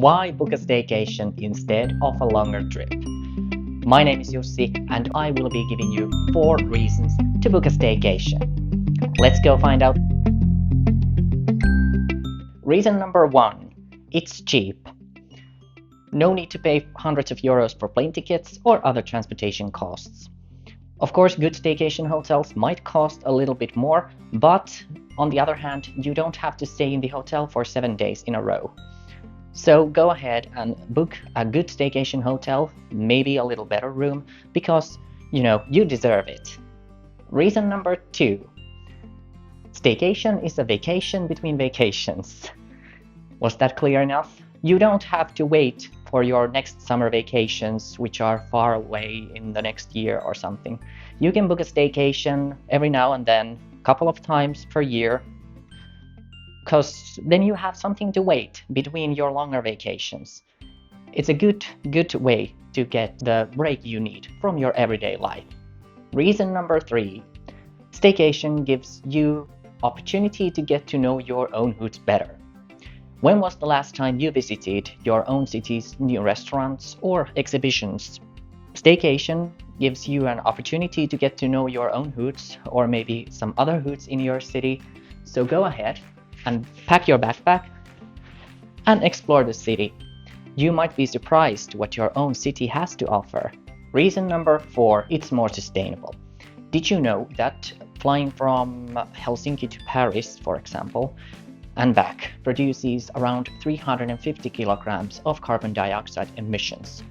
Why book a staycation instead of a longer trip? My name is Jussi and I will be giving you 4 reasons to book a staycation. Let's go find out. Reason number 1. It's cheap. No need to pay hundreds of euros for plane tickets or other transportation costs. Of course, good staycation hotels might cost a little bit more, but on the other hand, you don't have to stay in the hotel for 7 days in a row. So go ahead and book a good staycation hotel, maybe a little better room, because you deserve it. Reason number 2. Staycation is a vacation between vacations. Was that clear enough? You don't have to wait for your next summer vacations, which are far away in the next year or something. You can book a staycation every now and then, a couple of times per year, because then you have something to wait between your longer vacations. It's a good way to get the break you need from your everyday life. Reason number 3. Staycation gives you opportunity to get to know your own hoods better. When was the last time you visited your own city's new restaurants or exhibitions? Staycation gives you an opportunity to get to know your own hoods or maybe some other hoods in your city. So go ahead and pack your backpack and explore the city. You might be surprised what your own city has to offer. Reason number 4, it's more sustainable. Did you know that flying from Helsinki to Paris, for example, and back produces around 350 kilograms of carbon dioxide emissions?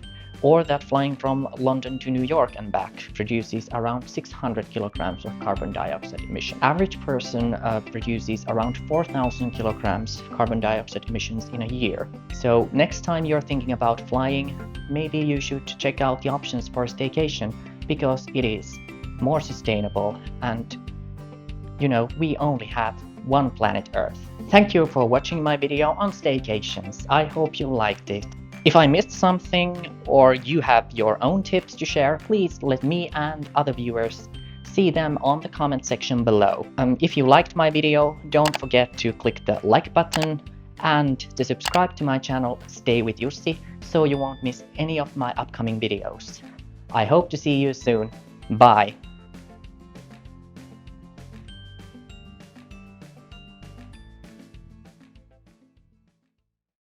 Or that flying from London to New York and back produces around 600 kilograms of carbon dioxide emissions. Average person produces around 4,000 kilograms carbon dioxide emissions in a year. So next time you're thinking about flying, maybe you should check out the options for a staycation, because it is more sustainable and we only have one planet Earth. Thank you for watching my video on staycations. I hope you liked it. If I missed something or you have your own tips to share, please let me and other viewers see them on the comment section below. If you liked my video, don't forget to click the like button and to subscribe to my channel Stay with Jussi so you won't miss any of my upcoming videos. I hope to see you soon. Bye!